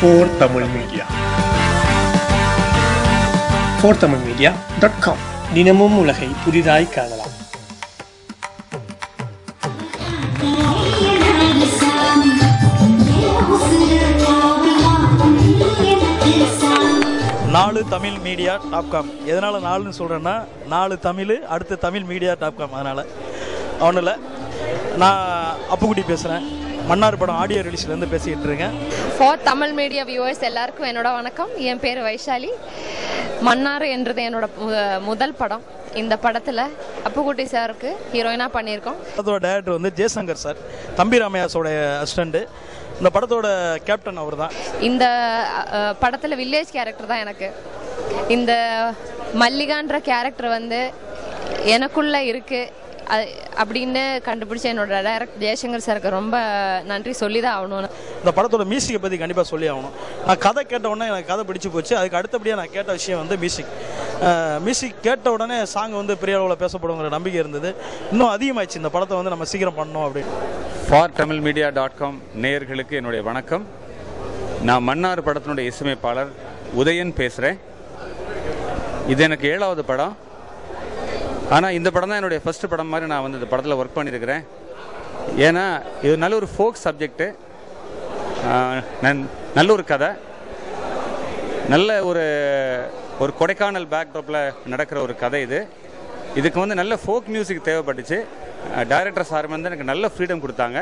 for Tamil Media. fortamilmedia.com தினமும் உலகை புதிதாய் காணலாம். நாலு தமிழ் மீடியா .com. எதனால் நாலுன்னு சொல்கிறேன்னா, 4 தமிழ் அடுத்த தமிழ் மீடியா .com. அதனால் ஒன்றும் இல்லை. நான் அப்புக்குட்டி பேசுகிறேன். மன்னார் படம் ஆடியோ ரிலீஸ்லேருந்து பேசிக்கிட்டு இருக்கேன். ஃபார் தமிழ் மீடியா வியூவர்ஸ் எல்லாருக்கும் என்னோட வணக்கம். என் பேர் வைஷாலி. மன்னார் என்றது என்னோட முதல் படம். இந்த படத்தில் அப்புக்குட்டி சாருக்கு ஹீரோயினாக பண்ணியிருக்கோம். படத்தோட டைரக்டர் வந்து ஜெய்சங்கர் சார், தம்பி ராமையாஸோட அசிஸ்டண்ட்டு. இந்த படத்தோட கேப்டன் அவர் தான். இந்த படத்தில் வில்லேஜ் கேரக்டர் தான் எனக்கு. இந்த மல்லிகான்ற கேரக்டர் வந்து எனக்குள்ளே இருக்குது அப்படின்னு கண்டுபிடிச்ச என்னோட டைரக்டர் ஜெய்சங்கர் சாருக்கு ரொம்ப நன்றி சொல்லி தான் ஆகணும். இந்த படத்தோட மியூசிக்கை பற்றி கண்டிப்பாக சொல்லி ஆகணும். நான் கதை கேட்ட உடனே எனக்கு கதை பிடிச்சி போச்சு. அதுக்கு அடுத்தபடியாக நான் கேட்ட விஷயம் வந்து மியூசிக் கேட்ட உடனே சாங் வந்து பெரிய அளவில் பேசப்படுங்கிற நம்பிக்கை இருந்தது. இன்னும் அதிகமாகிடுச்சு. இந்த படத்தை வந்து நம்ம சீக்கிரம் பண்ணணும் அப்படின்னு. fortamilmedia.com நேயர்களுக்கு என்னுடைய வணக்கம். நான் மன்னார் படத்தினுடைய இசையமைப்பாளர் உதயன் பேசுகிறேன். இது எனக்கு 7வது படம். ஆனால் இந்த படம் தான் என்னுடைய ஃபர்ஸ்ட் படம் மாதிரி நான் வந்து இந்த படத்தில் ஒர்க் பண்ணியிருக்கிறேன். ஏன்னா இது நல்ல ஒரு ஃபோக் சப்ஜெக்டு, நல்ல ஒரு கதை, நல்ல ஒரு கொடைக்கானல் பேக்ட்ராப்பில் நடக்கிற ஒரு கதை. இதுக்கு வந்து நல்ல ஃபோக் மியூசிக் தேவைப்பட்டுச்சு. டைரக்டர் சார் வந்து எனக்கு நல்ல ஃப்ரீடம் கொடுத்தாங்க.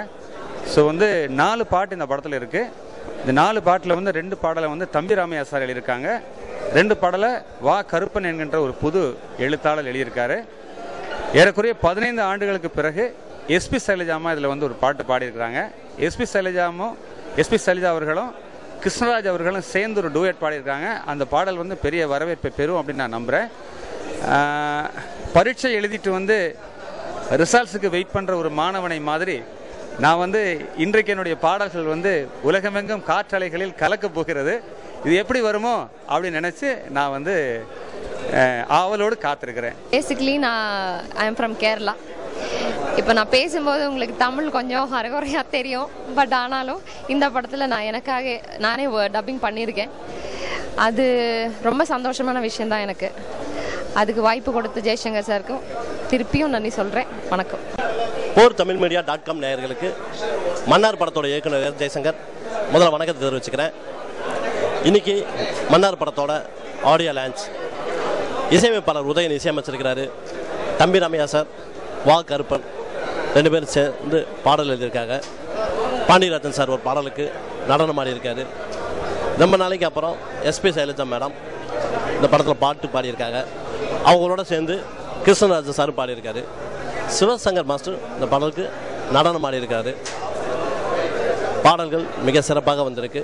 ஸோ வந்து 4 பாட்டு இந்த படத்தில் இருக்குது. இந்த 4 பாட்டில் வந்து 2 பாடலை வந்து தம்பி ராமையா சார் எழுதியிருக்காங்க. 2 பாடலை வா கருப்பன் என்கின்ற ஒரு புது எழுத்தாளர் எழுதியிருக்காரு. ஏறக்குறைய 15 ஆண்டுகளுக்கு பிறகு எஸ்பி சைலஜாமா இதில் வந்து ஒரு பாட்டு பாடியிருக்கிறாங்க. எஸ்பி சைலஜா அவர்களும் கிருஷ்ணராஜ் அவர்களும் சேர்ந்து ஒரு டூயட் பாடியிருக்காங்க. அந்த பாடல் வந்து பெரிய வரவேற்பை பெறும் அப்படின்னு நான் நம்புகிறேன். பரீட்சை எழுதிட்டு வந்து ரிசல்ட்ஸுக்கு வெயிட் பண்ணுற ஒரு மாணவனை மாதிரி நான் வந்து இன்றைக்கு என்னுடைய பாடல்கள் வந்து உலகமெங்கும் காற்றலைகளில் கலக்கப் போகிறது. இது எப்படி வருமோ அப்படின்னு நினச்சி நான் வந்து ஆவலோடு காத்திருக்கிறேன். Basically I am from Kerala. இப்போ நான் பேசும்போது உங்களுக்கு தமிழ் கொஞ்சம் அரைகுறையாக தெரியும். பட் ஆனாலும் இந்த படத்தில் நானே டப்பிங் பண்ணியிருக்கேன். அது ரொம்ப சந்தோஷமான விஷயந்தான் எனக்கு. அதுக்கு வாய்ப்பு கொடுத்த ஜெய்சங்கர் சாருக்கும் திருப்பியும் நன்றி சொல்கிறேன். வணக்கம். fortamilmedia.com நேயர்களுக்கு மன்னார் படத்தோட இயக்குனர் ஜெய்சங்கர் முதல்ல வணக்கத்தை தெரிவிச்சுக்கிறேன். இன்றைக்கி மன்னார் படத்தோட ஆடியோ லான்ச். இசையமைப்பாளர் உதயன் இசையமைச்சிருக்கிறாரு. தம்பி ராமையா சார், வா கருப்பன் 2 பேரும் சேர்ந்து பாடல் எழுதியிருக்காங்க. பாண்டியராஜன் சார் ஒரு பாடலுக்கு நடனம் ஆடி இருக்காரு. ரொம்ப நாளைக்கு அப்புறம் எஸ்பி சைலஜா மேடம் இந்த படத்தில் பாட்டு பாடியிருக்காங்க. அவங்களோட சேர்ந்து கிருஷ்ணராஜன் சார் பாடியிருக்காரு. சிவசங்கர் மாஸ்டர் இந்த பாடலுக்கு நடனம் ஆடியிருக்காரு. பாடல்கள் மிக சிறப்பாக வந்திருக்கு.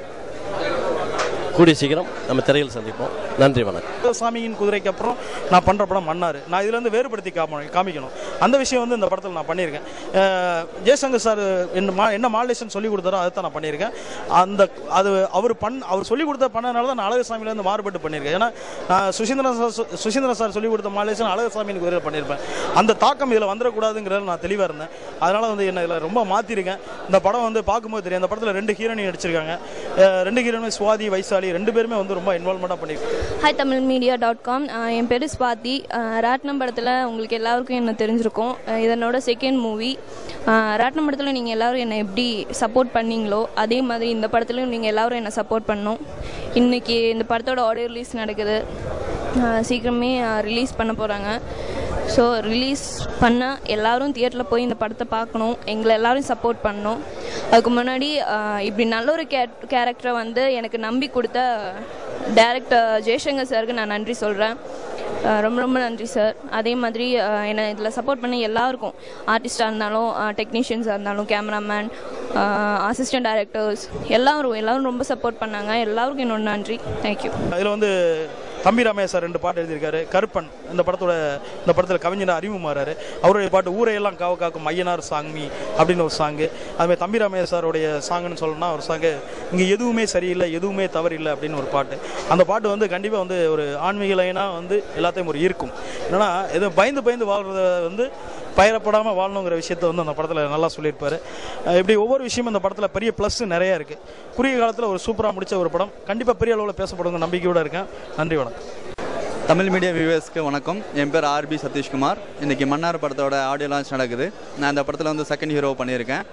கூடிய சீக்கிரம் நம்ம திரையில் சந்திப்போம். நன்றி, வணக்கம். சாமியின் குதிரைக்கு அப்புறம் நான் பண்ணுற படம் மன்னார். நான் இதில் வந்து வேறுபடுத்தி காமிக்கணும். அந்த விஷயம் வந்து இந்த படத்தில் நான் பண்ணியிருக்கேன். ஜெய்சங்கர் சார் என்ன மாடுலேஷன் சொல்லிக் கொடுத்தாரோ அதை தான் நான் பண்ணியிருக்கேன். அவர் சொல்லிக் கொடுத்த பண்ணனால தான் நான் அழகசாமியிலேருந்து மாறுபட்டு பண்ணியிருக்கேன். ஏன்னா நான் சுசீந்திரன் சார் சொல்லிக் கொடுத்த மாடுலேஷன் அழகசாமியின் குதிரையில் பண்ணியிருப்பேன். அந்த தாக்கம் இதில் வந்துடக்கூடாதுங்கிறத நான் தெளிவாக இருந்தேன். அதனால் வந்து என்ன இதில் ரொம்ப மாற்றிருக்கேன். இந்த படம் வந்து பார்க்கும்போது தெரியும். அந்த படத்தில் 2 ஹீரோயின் நடிச்சிருக்காங்க. 2 ஹீரோயினுமே சுவாதி, வைசாலி 2 பேருமே வந்து ரொம்ப இன்வால்வ்மெண்ட்டாக பண்ணியிருக்காங்க. ஹாய் தமிழ்மீடியா.com. என் பேர் ஸ்வாதி. ராட்னம் படத்தில் உங்களுக்கு எல்லாருக்கும் என்ன தெரிஞ்சிருக்கும். இதனோட செகண்ட் மூவி. ராட்னம் படத்தில் நீங்கள் எல்லோரும் என்னை எப்படி சப்போர்ட் பண்ணீங்களோ அதே மாதிரி இந்த படத்துலையும் நீங்கள் எல்லோரும் என்னை சப்போர்ட் பண்ணணும். இன்றைக்கி இந்த படத்தோட ஆடியோ ரிலீஸ் நடக்குது. சீக்கிரமே ரிலீஸ் பண்ண போகிறாங்க. ஸோ ரிலீஸ் பண்ணால் எல்லோரும் தியேட்டரில் போய் இந்த படத்தை பார்க்கணும். எங்களை எல்லோரும் சப்போர்ட் பண்ணணும். அதுக்கு முன்னாடி இப்படி நல்ல ஒரு கேரக்டரை வந்து எனக்கு நம்பி கொடுத்த டைரக்டர் ஜெய்சங்கர் சாருக்கு நான் நன்றி சொல்கிறேன். ரொம்ப ரொம்ப நன்றி சார். அதே மாதிரி என்னை இதில் சப்போர்ட் பண்ண எல்லாருக்கும், ஆர்டிஸ்டாக இருந்தாலும், டெக்னீஷியன்ஸாக இருந்தாலும், கேமராமேன், அசிஸ்டன்ட் டைரக்டர்ஸ் எல்லோரும் ரொம்ப சப்போர்ட் பண்ணாங்க. எல்லாருக்கும் என்னோட நன்றி. தேங்க்யூ. இதில் வந்து தம்பி ராமையா சார் 2 பாட்டு எழுதியிருக்காரு. கருப்பன் இந்த படத்தில் கவிஞர் அறிமுகமாறாரு. அவருடைய பாட்டு ஊரையெல்லாம் காவ காக்கும் ஐயனார் சாங்மி அப்படின்னு ஒரு சாங்கு. அதுமாதிரி தம்பி ராமையா சாருடைய சாங்குன்னு சொல்லணும்னா ஒரு சாங்கு இங்கே எதுவுமே சரியில்லை, எதுவுமே தவறில்லை அப்படின்னு ஒரு பாட்டு. அந்த பாட்டு வந்து கண்டிப்பாக வந்து ஒரு ஆன்மீக லைனாக வந்து எல்லாத்தையும் ஒரு ஈர்க்கும். என்னன்னா எதுவும் பயந்து வாழ்கிறத வந்து பயிரப்படாமல் வாழணுங்கிற விஷயத்தை வந்து அந்த படத்தில் நல்லா சொல்லியிருப்பார். இப்படி ஒவ்வொரு விஷயமும் இந்த படத்தில் பெரிய ப்ளஸ் நிறையா இருக்குது. குறுகிய காலத்தில் ஒரு சூப்பராக முடித்த ஒரு படம், கண்டிப்பாக பெரிய அளவில் பேசப்படுங்க நம்பிக்கையோடு இருக்கேன். நன்றி, வணக்கம். தமிழ் மீடியா வியூவர்ஸ்க்கு வணக்கம். என் பேர் ஆர்பி சதீஷ்குமார். இன்றைக்கி மன்னார் படத்தோட ஆடியோ லான்ச் நடக்குது. நான் இந்த படத்தில் வந்து செகண்ட் ஹீரோ பண்ணியிருக்கேன்.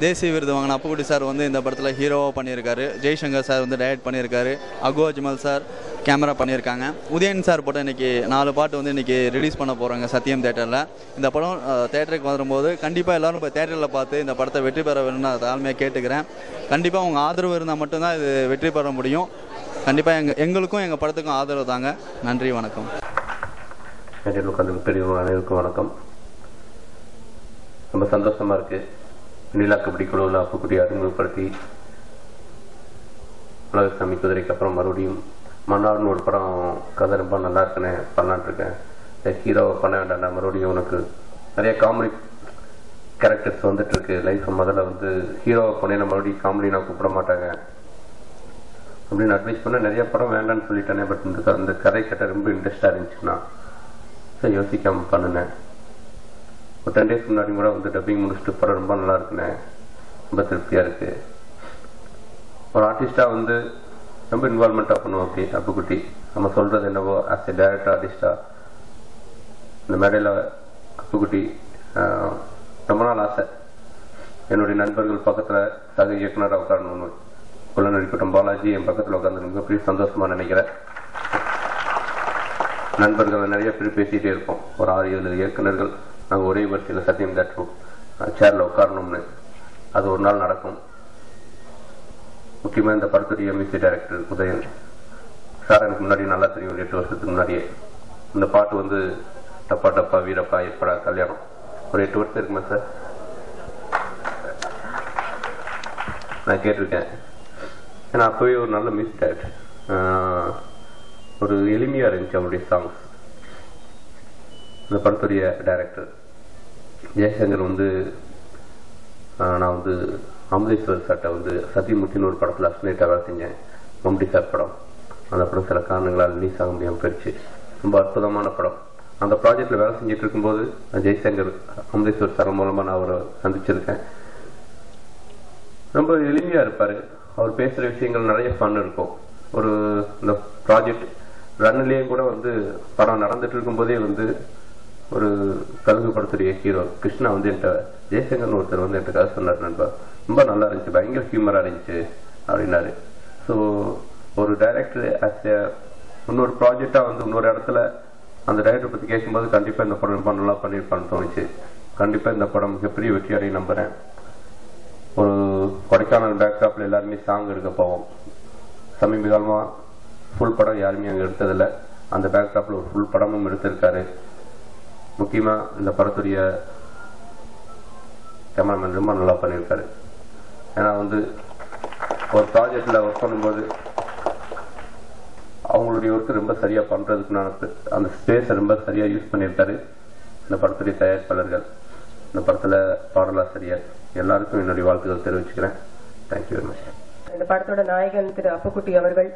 தேசிய விருது வாங்கின அப்புக்குட்டி சார் வந்து இந்த படத்தில் ஹீரோவாக பண்ணியிருக்காரு. ஜெய்சங்கர் சார் வந்து டைரக்ட் பண்ணியிருக்காரு. அகு அஜ்மல் சார் கேமரா பண்ணியிருக்காங்க. உதயன் சார் போட்ட இன்றைக்கி 4 பாட்டு வந்து இன்றைக்கி ரிலீஸ் பண்ண போகிறாங்க சத்தியம் தேட்டரில். இந்த படம் தேட்டருக்கு வரும்போது கண்டிப்பாக எல்லோரும் இப்போ தேட்டரில் பார்த்து இந்த படத்தை வெற்றி பெற வேணும்னு நான் தாழ்மையாக கேட்டுக்கிறேன். கண்டிப்பாக உங்கள் ஆதரவு இருந்தால் மட்டும்தான் இது வெற்றி பெற முடியும். கண்டிப்பாக எங்களுக்கும் எங்கள் படத்துக்கும் ஆதரவு தாங்க. நன்றி, வணக்கம். பெரியவங்க அனைவருக்கும் வணக்கம். ரொம்ப சந்தோஷமாக இருக்குது. நீலா கபடி குழுவில் அப்புக்குட்டி அறிமுகப்படுத்தி உலகசாமி குதிரைக்கு அப்புறம் மறுபடியும் மன்னார்னு ஒரு படம் கதை ரொம்ப நல்லா இருக்குன்னு பண்ணலான்ட்ருக்கேன். ஹீரோவை பண்ண வேண்டாம், மறுபடியும் உனக்கு நிறைய காமெடி கேரக்டர்ஸ் வந்துட்டுருக்கு. லைஃப் முதல்ல வந்து ஹீரோவை பண்ணேன், மறுபடியும் காமெடி நான் கூப்பிட மாட்டாங்க அப்படின்னு அட்வைஸ் பண்ண நிறைய படம் வேண்டான்னு சொல்லிட்டேனே. பட் இந்த கதை கேட்ட ரொம்ப இன்ட்ரெஸ்டாக இருந்துச்சுன்னா சரி யோசிக்காமல் பண்ணினேன். ஒரு 10 days முன்னாடி கூட வந்து டப்பிங் முடிச்சுட்டு படம் ரொம்ப நல்லா இருக்குண்ணே, ரொம்ப திருப்தியாக இருக்குது. ஒரு ஆர்டிஸ்டாக வந்து ரொம்ப இன்வால்மெண்ட்டாக பண்ணுவோம். அப்படி அப்புக்குட்டி நம்ம சொல்கிறது என்னவோ ஆஸ் எ டைரக்டர் ஆர்டிஸ்டாக இந்த மேடையில் அப்புக்குட்டி ரொம்ப நாள் ஆசை. என்னுடைய நண்பர்கள் பக்கத்தில் சக இயக்குனராக உட்காரணும்னு கொள்ள நடிக்கட்டும் பாலாஜி என் பக்கத்தில் உட்காந்து மிகப்பெரிய சந்தோஷமாக நினைக்கிறேன். நண்பர்கள் நிறைய பேர் பேசிகிட்டே இருப்போம். ஒரு 6-7 இயக்குநர்கள் நாங்கள் ஒரே வரிசையில் சத்தியம் தேட்டரும் சேரில் உட்காரணும்னு. அது ஒரு நாள் நடக்கும். முக்கியமாக இந்த படத்துடைய மியூசிக் டைரக்டர் உதயன் சார் எனக்கு முன்னாடி நல்லா தெரியும். 8 வருஷத்துக்கு முன்னாடியே இந்த பாட்டு வந்து டப்பா டப்பா வீரப்பா எப்படா கல்யாணம் ஒரு 8 வருஷம் இருக்குமா சார் நான் கேட்டிருக்கேன். ஏன்னா அப்போவே ஒரு நல்ல மியூசிக் டைரக்டர், ஒரு எளிமையாக இருந்துச்சு அவருடைய சாங்ஸ். இந்த படத்துடைய டைரக்டர் ஜெய்சங்கர் வந்து நான் வந்து அமுதேஸ்வர் சார்ட்ட வந்து சத்தியமூர்த்தின்னு ஒரு படத்தில் அஸ்னேட்டாக வேலை செஞ்சேன். மம்டி சார் படம். அந்த படம் சில காரணங்களால் ரிலீஸ் ஆக முடியாமல் போயிடுச்சு. ரொம்ப அற்புதமான படம். அந்த ப்ராஜெக்டில் வேலை செஞ்சுட்டு இருக்கும்போது ஜெய்சங்கர் அமுதேஸ்வர் சார் மூலமாக நான் அவரை சந்திச்சிருக்கேன். ரொம்ப எளிமையாக இருப்பார். அவர் பேசுகிற விஷயங்கள் நிறைய ஃபன் இருக்கும். ஒரு இந்த ப்ராஜெக்ட் ரன்னிலேயே கூட வந்து படம் நடந்துட்டு இருக்கும்போதே வந்து ஒரு கருங்கு படத்துடைய ஹீரோ கிருஷ்ணா வந்து என்கிட்ட ஜெய்சங்கர்னு ஒருத்தர் வந்து என்கிட்ட கதை சொன்னார். நண்பா ரொம்ப நல்லா இருந்துச்சு, பயங்கர ஹியூமராக இருந்துச்சு அப்படின்னாரு. ஸோ ஒரு டைரக்டர் ஆஸ் இன்னொரு ப்ராஜெக்டாக வந்து இன்னொரு இடத்துல அந்த டைரக்டரை பற்றி கேட்கும்போது கண்டிப்பாக இந்த படம் ரொம்ப நல்லா பண்ணியிருப்பான்னு தோணுச்சு. கண்டிப்பாக இந்த படம் மிகப்பெரிய வெற்றி அடைய நம்புகிறேன். ஒரு கொடைக்கானல் பேக்ராப்பில் எல்லாருமே சாங் எடுக்க போவோம். சமீப காலமாக ஃபுல் படம் யாருமே அங்கே எடுத்ததில்லை. அந்த பேக்ராப்பில் ஒரு ஃபுல் படமும் எடுத்திருக்காரு. முக்கியமாக இந்த படத்துடைய கேமராமேன் ரொம்ப நல்லா பண்ணியிருக்காரு. ஏன்னா வந்து ஒரு ப்ராஜெக்டில் ஒர்க் பண்ணும்போது அவங்களுடைய ஒர்க்கு ரொம்ப சரியாக பண்ணுறதுக்கு நான் அந்த ஸ்பேஸை ரொம்ப சரியாக யூஸ் பண்ணியிருக்காரு இந்த படத்துடைய தயாரிப்பாளர்கள், இந்த படத்தில் பாடலாசிரியர் எல்லாருக்கும் என்னுடைய வாழ்த்துக்கள் தெரிவிச்சுக்கிறேன். Thank you very much. இந்த படத்தோட நாயகன் திரு அப்புக்குட்டி அவர்கள்,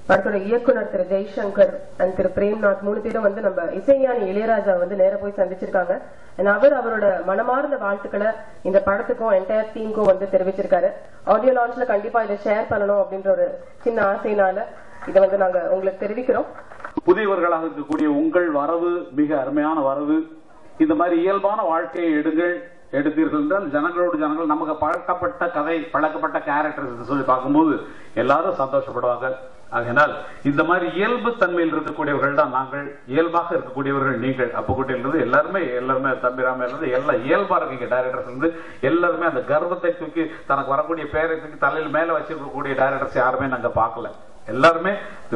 படத்தோட இயக்குனர் திரு ஜெய்சங்கர் அண்ட் திரு பிரேம்நாத் 3 பேரும் வந்து நம்ம இசைஞானி இளையராஜா வந்து நேர போய் சந்திச்சிருக்காங்க. அவரோட மனமார்ந்த வாழ்த்துக்களை இந்த படத்துக்கும் என்டையர் டீமுக்கும் வந்து தெரிவிச்சிருக்காரு. ஆடியோ லான்ச்ல கண்டிப்பா இதை ஷேர் பண்ணணும் அப்படின்ற ஒரு சின்ன ஆசையினால இதை வந்து நாங்க உங்களுக்கு தெரிவிக்கிறோம். புதியவர்களாக இருக்கக்கூடிய உங்கள் வரவு மிக அருமையான வரவு. இந்த மாதிரி இயல்பான வாழ்க்கையை எடுத்தீர்கள் என்றால் ஜனங்களோடு ஜனங்கள் நமக்கு பழக்கப்பட்ட கதை பழக்கப்பட்ட கேரக்டர் சொல்லி பார்க்கும்போது எல்லாரும் சந்தோஷப்படுவாங்க. அதனால் இந்த மாதிரி இயல்பு தன்மையில் இருக்கக்கூடியவர்கள் தான் நாங்கள், இயல்பாக இருக்கக்கூடியவர்கள் நீங்கள். அப்புக்குட்டியிலிருந்து எல்லாருமே தம்பிராம இருந்து எல்லாம் இயல்பா இருக்கீங்க. டைரக்டர்ஸ் இருந்து எல்லாருமே அந்த கர்வத்தை தூக்கி தனக்கு வரக்கூடிய பேரை தூக்கி தலையில் மேல வச்சிருக்கக்கூடிய டைரக்டர்ஸ் யாருமே நாங்க பார்க்கல. எல்லாருமே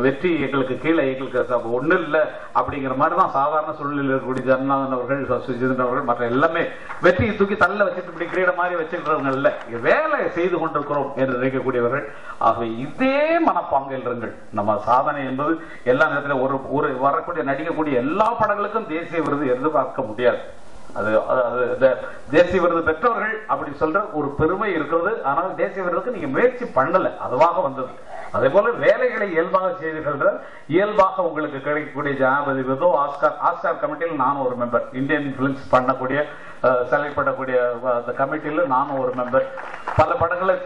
வெற்றி எங்களுக்கு கீழே, எங்களுக்கு ஒன்னும் இல்லை அப்படிங்கிற மாதிரிதான் சாதாரண சூழ்நிலையில் இருக்கக்கூடிய ஜனநாதன் அவர்கள், சுஜிதன் அவர்கள், மற்ற எல்லாமே வெற்றியை தூக்கி தள்ள வச்சுட்டு இப்படி கிரீட மாதிரி வச்சுக்கிறவங்க இல்ல, வேலை செய்து கொண்டிருக்கிறோம் என்று நினைக்கக்கூடியவர்கள். ஆகவே இதே மனப்பாங்கில் இருங்கள். நம்ம சாதனை என்பது எல்லா நேரத்திலும் ஒரு வரக்கூடிய நடிக்கக்கூடிய எல்லா படங்களுக்கும் தேசிய விருது எதிர்பார்க்க முடியாது. அது இந்த தேசிய விருது பெற்றவர்கள் அப்படி சொல்ற ஒரு பெருமை இருக்கிறது. ஆனால் தேசிய விருதுக்கு நீங்க முயற்சி பண்ணல, அதுவாக வந்தது. அதே போல வேலைகளை இயல்பாக செய்தீர்கள், இயல்பாக உங்களுக்கு கிடைக்கக்கூடிய ஜனாதிபதி விருதோ ஆஸ்கார் கமிட்டியில் நானும் ஒரு மெம்பர், இந்தியன் பிலிம்ஸ் பண்ணக்கூடிய செலக்ட் பண்ணக்கூடிய அந்த கமிட்டியில நானும் ஒரு மெம்பர். பல படங்களை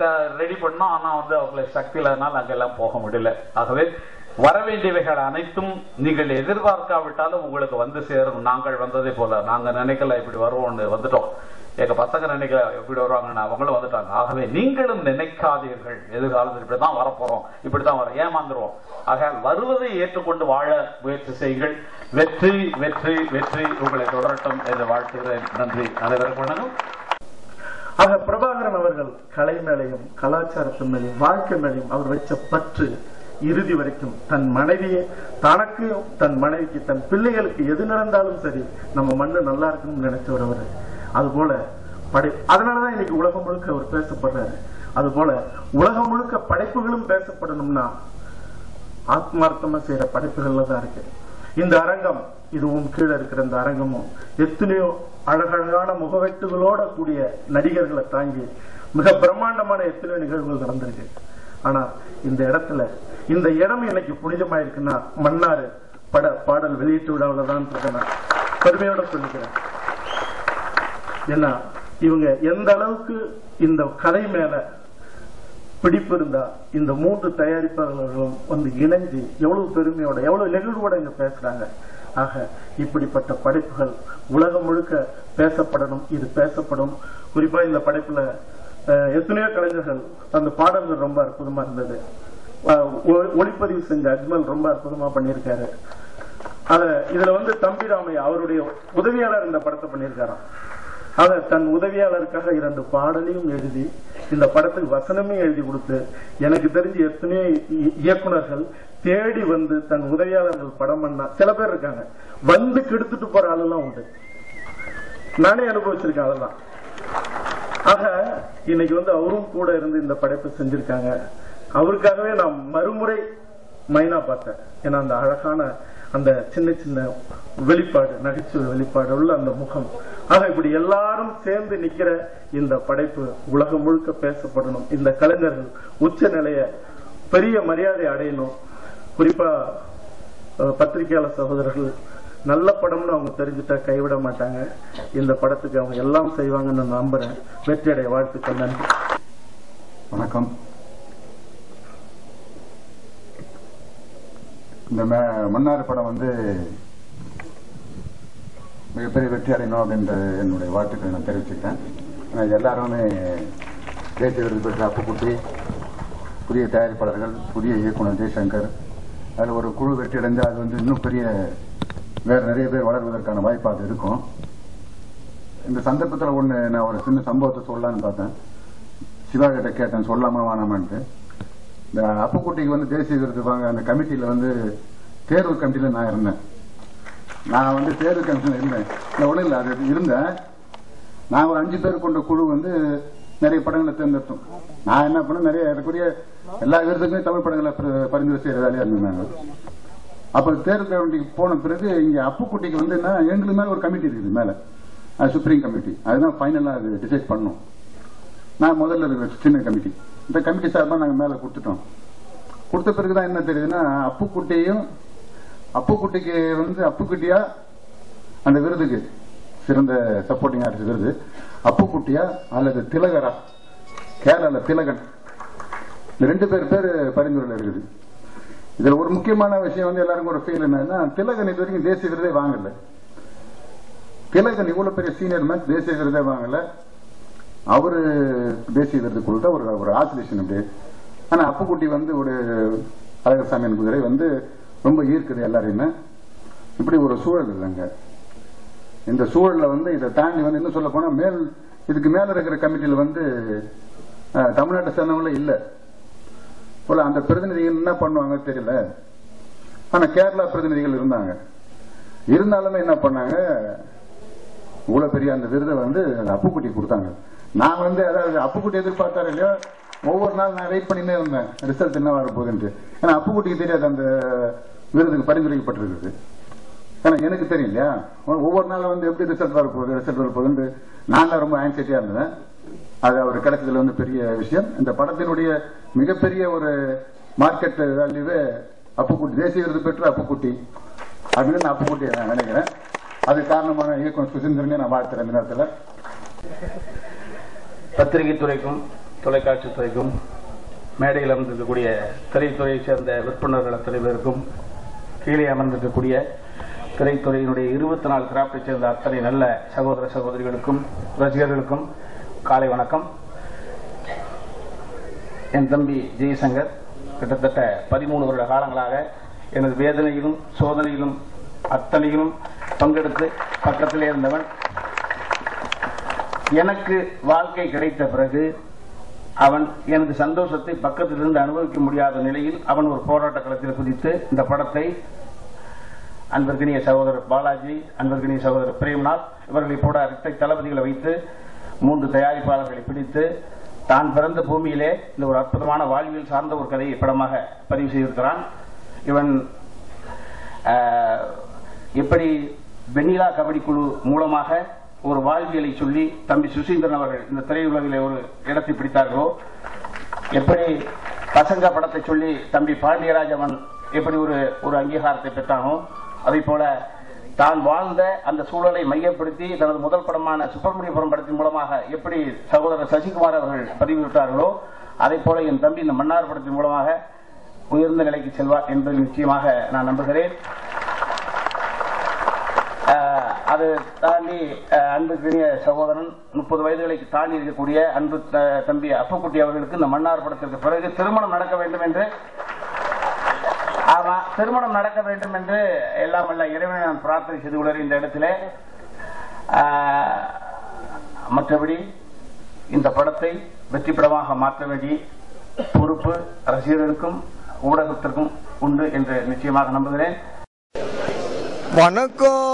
ரெடி பண்ணோம், ஆனா அவங்களை சக்தி இல்லாதனால அங்கெல்லாம் போக முடியல. ஆகவே வரவேண்டியவைகள் அனைத்தும் நீங்கள் எதிர்பார்க்காவிட்டாலும் உங்களுக்கு வந்து சேரும். நாங்கள் வந்ததே போல, நாங்க நினைக்கல இப்படி வருவோம்னு வந்துட்டோம். எங்க பசங்க நினைக்கல எப்படி வருவாங்கன்னு, அவங்களும் வந்துட்டாங்க. ஆகவே நீங்களும் நினைக்காதீர்கள் எதிர்காலத்தில் இப்படிதான் வரப்போறோம், இப்படிதான் வர ஏமாந்துருவோம். ஆக வருவதை ஏற்றுக்கொண்டு வாழ முயற்சி செய்யுங்கள். வெற்றி வெற்றி வெற்றி உங்களை தொடரட்டும் என்று வாழ்த்துகிறேன். நன்றி. அனைவருக்கும் வணக்கம். ஆக பிரபாகரன் அவர்கள் கலை மேலையும் கலாச்சாரத்தின் மேலையும் வாழ்க்கை மேலையும் அவர் வச்ச பற்று இறுதி வரைக்கும் தன் மனைவியை தனக்கு, தன் மனைவிக்கு, தன் பிள்ளைகளுக்கு எது நடந்தாலும் சரி நம்ம மண்ணு நல்லா இருக்கணும்னு நினைச்சவர் அவர். அதுபோல அதனாலதான் இன்னைக்கு உலகம் முழுக்க அவர் பேசப்படுறாரு. அதுபோல உலகம் முழுக்க படைப்புகளும் பேசப்படணும்னா ஆத்மார்த்தமா செய்யற படைப்புகள்ல தான் இருக்கு. இந்த அரங்கம், இதுவும் கீழே இருக்கிற இந்த அரங்கமும் எத்தனையோ அழகழகான முகவெட்டுகளோட கூடிய நடிகர்களை தாங்கி மிக பிரம்மாண்டமான எத்தனையோ நிகழ்வுகள் நடந்திருக்கு. ஆனா இந்த இடத்துல, இந்த இடம் இன்னைக்கு புனிதமாயிருக்குன்னா மன்னார் பாடல் வெளியீட்டு விழாவில் தான் நான் பெருமையோட சொல்லிக்கிறேன். ஏன்னா இவங்க எந்த அளவுக்கு இந்த கதை மேல பிடிப்பு இருந்தா இந்த 3 தயாரிப்பாளர்களும் வந்து இணைஞ்சு எவ்வளவு பெருமையோட எவ்வளவு நெகிழ்வோட இங்க பேசுறாங்க. ஆக இப்படிப்பட்ட படைப்புகள் உலகம் முழுக்க பேசப்படணும். இது பேசப்படும். குறிப்பா இந்த படைப்புல எத்தனையோ கலைஞர்கள், அந்த பாடல்கள் ரொம்ப அற்புதமா இருந்தது. ஒளிப்பதிவு செஞ்ச அஜ்மல் ரொம்ப அற்புதமா பண்ணியிருக்காரு. இதுல வந்து தம்பி ராமையா அவருடைய உதவியாளர் இந்த படத்தை பண்ணியிருக்காராம். ஆக தன் உதவியாளருக்காக 2 பாடலையும் எழுதி இந்த படத்துக்கு வசனமே எழுதி கொடுத்து, எனக்கு தெரிஞ்சு எத்தனையோ இயக்குனர்கள் தேடி வந்து தன் உதவியாளர்கள் படம் பண்ணா சில பேர் இருக்காங்க, வந்து கெடுத்துட்டு போற ஆளெல்லாம் உண்டு. நானே அனுபவிச்சிருக்கேன் அதெல்லாம். ஆக இன்னைக்கு வந்து அவரும் கூட இருந்து இந்த படைப்பை செஞ்சிருக்காங்க. அவருக்காகவே நான் மறுமுறை மைனா பார்த்தேன். ஏன்னா அந்த அழகான அந்த சின்ன சின்ன வெளிப்பாடு, நகைச்சுவை வெளிப்பாடு உள்ள அந்த முகம். ஆக இப்படி எல்லாரும் சேர்ந்து நிக்கிற இந்த படைப்பு உலகம் முழுக்க பேசப்படணும். இந்த கலைஞர்கள் உச்ச நிலைய பெரிய மரியாதை அடையணும். குறிப்பா பத்திரிகையாளர் சகோதரர்கள் நல்ல படம்னு அவங்க தெரிஞ்சுட்டா கைவிட மாட்டாங்க. இந்த படத்துக்கு அவங்க எல்லாம் செய்வாங்கன்னு நம்புறேன். வெற்றியடைய வாழ்த்துக்கள். நன்றி. வணக்கம். இந்த மன்னார் படம் வந்து மிகப்பெரிய வெற்றி அடையணும் அப்படின்ற என்னுடைய வாழ்த்துக்களை நான் தெரிவிச்சுக்கிறேன். எல்லாருமே தேசிய விருது பெற்ற அப்புக்குட்டி, புதிய தயாரிப்பாளர்கள், புதிய இயக்குனர் ஜெய்சங்கர், அதில் ஒரு குழு வெற்றி அடைந்து அது வந்து இன்னும் பெரிய வேறு நிறைய பேர் வளர்வதற்கான வாய்ப்பு அது இருக்கும். இந்த சந்தர்ப்பத்தில் நான் ஒரு சின்ன சம்பவத்தை சொல்லலான்னு பார்த்தேன். சிவா கிட்ட கேட்டேன் சொல்லாமா வேணாமான்ட்டு. இந்த அப்புக்குட்டிக்கு வந்து தேசிய விருது வாங்க அந்த கமிட்டியில் வந்து தேர்வு கமிட்டியில் நான் இருந்தேன். நான் வந்து தேர்வு கமிஷனில் இருந்தேன். ஒன்றும் இல்லை, அது இருந்தேன். நான் ஒரு 5 பேர் கொண்ட குழு வந்து நிறைய படங்களை தேர்ந்தெடுத்தோம். நான் என்ன பண்ணேன், நிறைய எனக்குரிய எல்லா விருதுக்குமே தமிழ் படங்களை பரிந்துரை செய்கிற வேலையாக இருந்தாங்க. அப்போ தேர்வு கமிட்டிக்கு போன பிறகு இங்கே அப்புக்குட்டிக்கு வந்து என்ன, எங்களுக்கு மேலே ஒரு கமிட்டி இருக்குது, மேலே சுப்ரீம் கமிட்டி. அதுதான் ஃபைனலாக அது டிசைட் பண்ணோம். நான் முதல்ல இருக்கிற சின்ன கமிட்டி, இந்த கமிட்டி சார்பாக நாங்கள் மேலே கொடுத்துட்டோம். கொடுத்த பிறகுதான் என்ன தெரியுதுன்னா, அப்புக்குட்டிக்கு வந்து அப்புக்குட்டியா அந்த விருதுக்கு சிறந்த சப்போர்ட்டிங் ஆர்டிஸ்ட் விருது அப்புக்குட்டியா அல்லது திலகரா, கேரள திலகன், இந்த 2 பேர் பரிந்துரையில் இருக்குது. இதுல ஒரு முக்கியமான விஷயம் வந்து எல்லாருக்கும் ஒரு ஃபீல் என்னன்னா, திலகன் இது வரைக்கும் தேசிய விருதே வாங்கல. திலகன் இவ்வளவு பெரிய சீனியர் மேன் தேசிய விருதே வாங்கல. அவரு தேசிய விருது கொடுத்த ஒரு ஆசிலேஷன் அப்படி. ஆனா அப்புக்குட்டி வந்து ஒரு அழகர்சாமி குதிரை வந்து ரொம்ப ஈர்க்குது எல்லாரையுமே. இப்படி ஒரு சூழல் இல்லைங்க. இந்த சூழல்ல வந்து இதை தாண்டி வந்து இன்னும் சொல்ல போனா இதுக்கு மேல இருக்கிற கமிட்டியில வந்து தமிழ்நாட்டை சேர்ந்தவங்களே இல்லை போல. அந்த பிரதிநிதிகள் என்ன பண்ணுவாங்க தெரியல. ஆனா கேரளா பிரதிநிதிகள் இருந்தாங்க. இருந்தாலுமே என்ன பண்ணாங்க, இவ்வளவு பெரிய அந்த விருதை வந்து அப்புக்குட்டி கொடுத்தாங்க. நான் வந்து அதாவது அப்புக்குட்டி எதிர்பார்த்தாரு இல்லையோ, ஒவ்வொரு நாள் நான் வெயிட் பண்ணினே இருந்தேன் ரிசல்ட் என்ன வர போகுதுன்ட்டு. ஏன்னா அப்புக்குட்டிக்கு தெரியாது அந்த விருதுக்கு பரிந்துரைக்கப்பட்டிருக்கு. ஏன்னா எனக்கு தெரியும் இல்லையா, ஒவ்வொரு நாளும் வந்து எப்படி ரிசல்ட் வரப்போகுது நான் ரொம்ப ஆன்சைட்டியா இருந்தேன். அது அவர் கிடைச்சதுல வந்து பெரிய விஷயம். இந்த படத்தினுடைய மிகப்பெரிய ஒரு மார்க்கெட் வேல்யூவே அப்புக்குட்டி, தேசிய விருது பெற்ற அப்புக்குட்டி அப்படின்னு நான் அப்புக்குட்டி நான் நினைக்கிறேன். அது காரணமான இயக்குனர் சுசீந்திரனே நான் வாழ்த்துறேன். இந்த நேரத்தில் பத்திரிகை துறைக்கும் தொலைக்காட்சி துறைக்கும் மேடையில் அமர்ந்திருக்கக்கூடிய திரைத்துறையை சேர்ந்த விற்பனர்கள் அத்தனை பேருக்கும், கீழே அமர்ந்திருக்கக்கூடிய திரைத்துறையினுடைய 24 கிராப்டை சேர்ந்த அத்தனை நல்ல சகோதர சகோதரிகளுக்கும் ரசிகர்களுக்கும் காலை வணக்கம். என் தம்பி ஜெய்சங்கர் கிட்டத்தட்ட 13 வருட காலங்களாக எனது வேதனையிலும் சோதனையிலும் அத்தனையிலும் பங்கெடுத்து பக்கத்திலே இருந்தவன். எனக்கு வாழ்க்கை கிடைத்த பிறகு அவன் எனது சந்தோஷத்தை பக்கத்திலிருந்து அனுபவிக்க முடியாத நிலையில் அவன் ஒரு போராட்ட களத்தில் குதித்து இந்த படத்தை அன்பிற்கினிய சகோதரர் பாலாஜி, அன்பிற்கினிய சகோதரர் பிரேம்நாத் இவர்களை போட இரட்டை தளபதிகளை வைத்து 3 தயாரிப்பாளர்களை பிடித்து தான் பிறந்த பூமியிலே இந்த ஒரு அற்புதமான வாழ்வியல் சார்ந்த ஒரு கதையை படமாக பதிவு செய்திருக்கிறான். இவன் எப்படி வெண்ணிலா கபடி குழு மூலமாக ஒரு வாழ்வியலை சொல்லி தம்பி சுசீந்திரன் அவர்கள் இந்த திரையுலகில் ஒரு இடத்தை பிடித்தார்களோ, எப்படி பசங்க படத்தை சொல்லி தம்பி பாண்டியராஜ் அவன் எப்படி ஒரு அங்கீகாரத்தை பெற்றானோ, அதை போல தான் வாழ்ந்த அந்த சூழலை மையப்படுத்தி தனது முதல் படமான சுப்பிரமணியபுரம் படத்தின் மூலமாக எப்படி சகோதரர் சசிகுமார் அவர்கள் பதிவிட்டார்களோ, அதை போல என் தம்பி இந்த மன்னார் படத்தின் மூலமாக உயர்ந்த நிலைக்கு செல்வார் என்பதை நிச்சயமாக நான் நம்புகிறேன். அது தாண்டி அன்புக்குரிய சகோதரன் 30 வயதுகளை தாண்டி இருக்கக்கூடிய அன்பு தம்பி அப்புக்குட்டி அவர்களுக்கு இந்த மன்னார் படத்திற்கு பிறகு திருமணம் நடக்க வேண்டும் என்று எல்லாம் வல்ல இறைவனை நான் பிரார்த்தனை செய்து கொள்கிறேன் இந்த இடத்துல. மற்றபடி இந்த படத்தை வெற்றி படமாக மாற்ற வேண்டிய பொறுப்பு ரசிகர்களுக்கும் ஊடகத்திற்கும் உண்டு என்று நிச்சயமாக நம்புகிறேன். வணக்கம்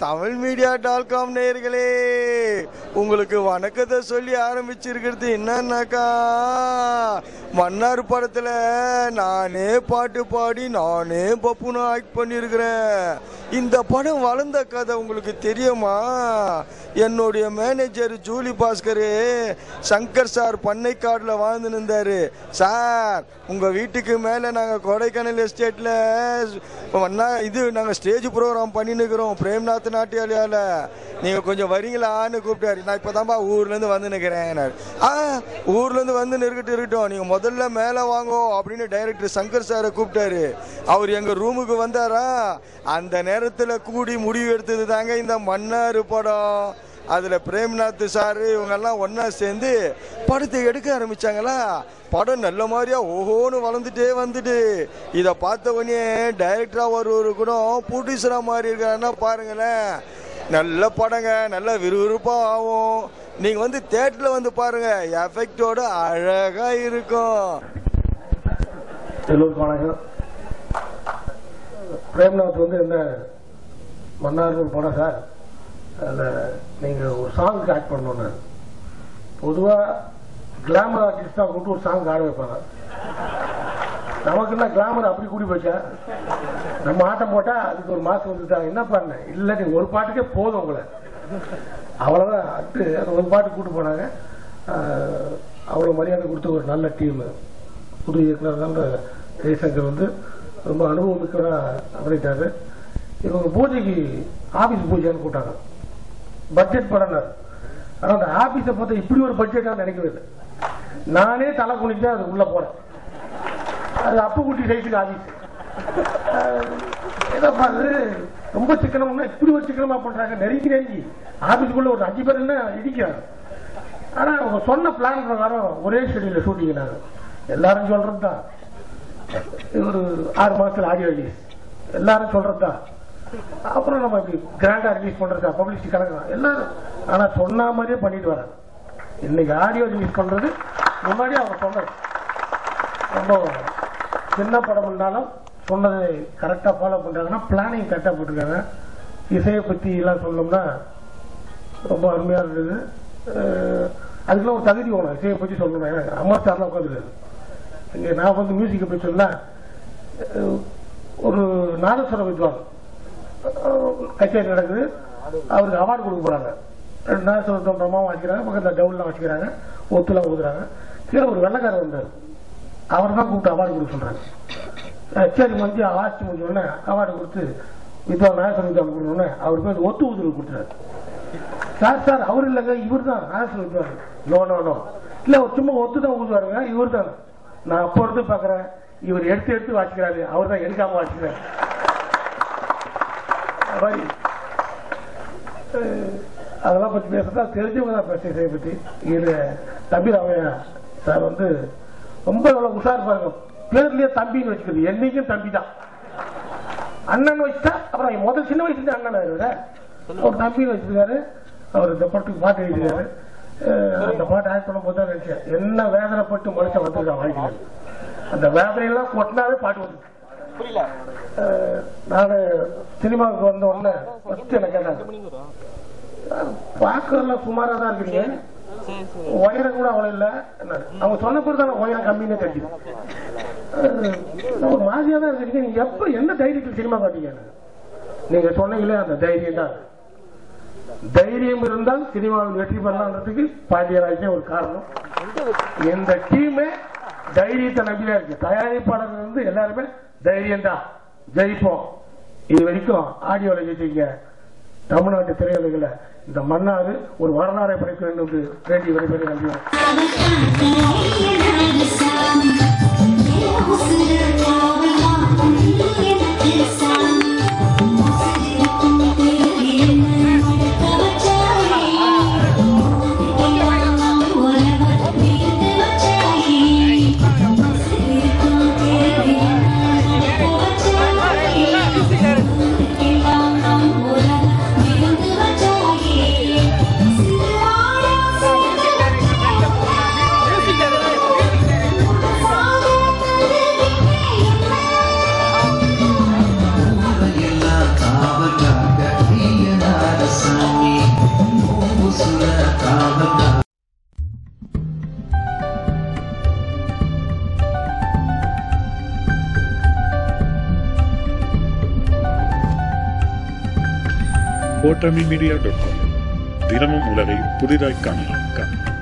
தமிழ் மீடியா.com நேயர்களே, உங்களுக்கு வணக்கத்தை சொல்லி ஆரம்பிச்சிருக்கிறது என்னன்னாக்கா, மன்னார் படத்துல நானே பாட்டு பாடி நானே பப்புன்னு ஆக்ட் பண்ணிருக்கிறேன். இந்த படம் வளர்ந்த கதை உங்களுக்கு தெரியுமா? என்னுடைய manager Julie Bhaskar Shankar sir பண்ணைக்காடுல வாழ்ந்து நின்றாரு. சார், உங்க வீட்டுக்கு மேல நாங்க கொடைக்கானல் எஸ்டேட்ல நாங்க ஸ்டேஜ் ப்ரோக்ராம் பண்ணிருக்கிறோம் பிரேம்நாத் நாட்டியாலயால, நீங்க கொஞ்சம் வரீங்களான்னு கூப்பிட்டாரு. நான் இப்பதான்பா ஊர்ல இருந்து வந்து நிக்கிறேன். ஊர்ல இருந்து வந்து இருக்கட்டும், நீங்க முதல்ல மேல வாங்கோ அப்படின்னு டைரக்டர் சங்கர் சாரை கூப்பிட்டாரு. அவர் எங்க ரூமுக்கு வந்தாரா, அந்த நேரத்துல கூடி முடிவு எடுத்தது தாங்க இந்த மன்னார் படம். அதுல பிரேம்நாத் சாரு இவங்க எல்லாம் ஒன்னா சேர்ந்து படத்தை எடுக்க ஆரம்பிச்சாங்களா. படம் நல்ல மாதிரியா ஓஹோன்னு வளர்ந்துட்டே வந்துட்டு, இதை பார்த்த உடனே டைரக்டரா ஒரு கூட ப்ரொடியூசரா மாறி இருக்காருன்னா பாருங்களேன். நல்ல படங்க, நல்ல விறுவிறுப்பா ஆகும். நீங்க வந்து தியேட்டர்ல வந்து பாருங்க, எஃபெக்டோட அழகா இருக்கும். எல்லோருக்கும் வணக்கம். பிரேம்நாத் வந்து என்ன மன்னார்னு படம் சார், அதில் நீங்கள் ஒரு சாங்குக்கு ஆக்ட் பண்ணணுன்னு. பொதுவாக கிளாமர் ஆர்டிஸ்டாக கூப்பிட்டு ஒரு சாங் ஆட வைப்பாங்க. நமக்கு என்ன கிளாமர் அப்படி கூடி போச்சா, நம்ம ஆட்டம் போட்டால் அதுக்கு ஒரு மாதம் வந்துட்டாங்க. என்ன பண்ண இல்லை, நீங்கள் ஒரு பாட்டுக்கே போதும் உங்களை, அவ்வளோதான். அது ஒரு பாட்டு கூப்பிட்டு போனாங்க. அவ்வளோ மரியாதை கொடுத்து ஒரு நல்ல டீம். புது இயக்குனர் ஜெய்சங்கர் வந்து ரொம்ப அனுபவம் மிக்கவராக பண்ணிட்டாரு. இவங்க பூஜைக்கு ஆபீஸ் பூஜைன்னு கூட்டாங்க, பட்ஜெட் படம்னார். ஆனால் அந்த ஆபீஸை பார்த்தா இப்படி ஒரு பட்ஜெட்டாக நினைக்கவே இல்லை. நானே தலை குனிஞ்சு அது உள்ள போறேன். அது அப்புக்குட்டி சைஸுக்கு ஆபீஸ். என்ன பாரு, ரொம்ப சிக்கனம்னா இப்படி ஒரு சிக்கனமா பண்றாங்க. நெருங்கி ஆபீஸுக்குள்ள ஒரு 5 பேர் இடிக்கிறாங்க. ஆனா அவங்க சொன்ன பிளான் பிரகாரம் ஒரே ஷெடியூல்ல ஷூட்டிங் நாங்க எல்லாரும் சொல்றதுதான். ஒரு 6 மாசத்துல ஆடியோ ரிலீஸ் எல்லாரும் சொல்றதுதான். அப்புறம் நம்ம இப்படி கிராண்டா ரிலீஸ் பண்றதா பப்ளிசிட்டி கணக்கு எல்லாரும். ஆனா சொன்ன மாதிரியே பண்ணிட்டு வராங்க. இன்னைக்கு ஆடியோ ரிலீஸ் பண்றது முன்னாடியே அவங்க சொன்னது. ரொம்ப சின்ன படம் இருந்தாலும் சொன்னதை கரெக்டா ஃபாலோ பண்றாங்கன்னா பிளானிங் கரெக்டா போட்டிருக்காங்க. இசையை பத்தி எல்லாம் சொன்னோம்னா ரொம்ப அருமையா இருந்தது. அதுக்கெல்லாம் ஒரு தகுதி வேணும் இசையை பத்தி சொல்லணும். அமர் சார்லாம் உட்காந்துருக்காரு இங்க. நான் வந்து மியூசிக்கை பத்தி சொன்னா ஒரு நாதஸ்வர வித்வான் கச்சேரி நடக்குது. அவருக்கு அவார்டு கொடுக்க போறாங்க. 2 தோன்றமாக வச்சுக்கிறாங்க, பக்கத்தில் டவுன்லாம் வச்சுக்கிறாங்க, ஒத்துலாம் ஊதுறாங்க. கீழே ஒரு வெள்ளக்காரர் வந்தார், அவர் தான் கூப்பிட்டு அவார்டு கொடுக்க சொல்றாங்க. சரி மஞ்சு ஆட்சி முடிஞ்சோடனே அவார்டு கொடுத்து வித்வான் நாகேஸ்வர வித்வான் கொடுக்கணுன்னே அவருக்கு வந்து ஒத்து ஊதுறது கொடுத்துறாரு. சார் அவர் இல்லைங்க, இவர் தான் நாகேஸ்வர வித்வான். நோ இல்ல அவர் சும்மா ஒத்து தான் ஊதுவாருங்க, இவர் தான். நான் அப்போ இருந்து பாக்குறேன், இவர் எடுத்து வாசிக்கிறாரு, அவர் தான் எடுக்காம வாசிக்கிறாரு. அதெல்லாம் பத்தி பேசுறதா தெரிஞ்சவங்க தான் பேச பத்தி. இது தம்பி ராமையா சார் வந்து ரொம்ப எவ்வளவு உஷார் பாருங்க. பேர்லயே தம்பின்னு வச்சுக்கிறது, என்னைக்கும் தம்பி தான். அண்ணன் வச்சுட்டா அப்புறம் முதல் சின்ன வயசுல அண்ணன் ஆயிடுவாரு. அவர் தம்பின்னு வச்சிருக்காரு. அவர் இந்த படத்துக்கு பாட்டு எழுதிருக்காரு. அந்த பாட்டு ஆக்ட் பண்ணும் போது தான் நினைச்சேன், என்ன வேதனைப்பட்டு மனுஷன் வந்திருக்கான் வாழ்க்கையில். அந்த வேதனையெல்லாம் கொட்டினாவே பாட்டு வந்து நான் சினிமாவுக்கு வந்த உடனே ஃபர்ஸ்ட் எனக்கு கேட்டாங்க, பார்க்கறதுலாம் சுமாரா தான் இருக்கிறீங்க, உயரம் கூட அவ்வளவு இல்ல. அவங்க சொன்ன பிறகு தான் உயரம் கம்மின்னு தெரியுது. ஒரு மாதிரியா தான் இருக்கிறீங்க, நீங்க எப்ப என்ன தைரியத்தில் சினிமா பார்த்தீங்க? நீங்க சொன்னீங்களே அந்த தைரியம் தான். தைரியம் இருந்தால் சினிமாவில் வெற்றி பெறலாம்ன்றதுக்கு பாண்டியராஜே ஒரு காரணம். இந்த டீமே தைரியத்தை நம்பிதான் இருக்கு. தயாரிப்பாளர்கள் இருந்து எல்லாருமே தைரியம் தான், ஜெயிப்போம். இது வரைக்கும் ஆடியோல ஜெயிச்சிங்க. தமிழ்நாட்டு திரையுலகில் இந்த மன்னாரு ஒரு வரலாறை படைக்க வேண்டும் என்று வேண்டி விடைபெறும். நன்றி. tamilmedia.com தினமும் உலகை புதிதாய் காணலாம்.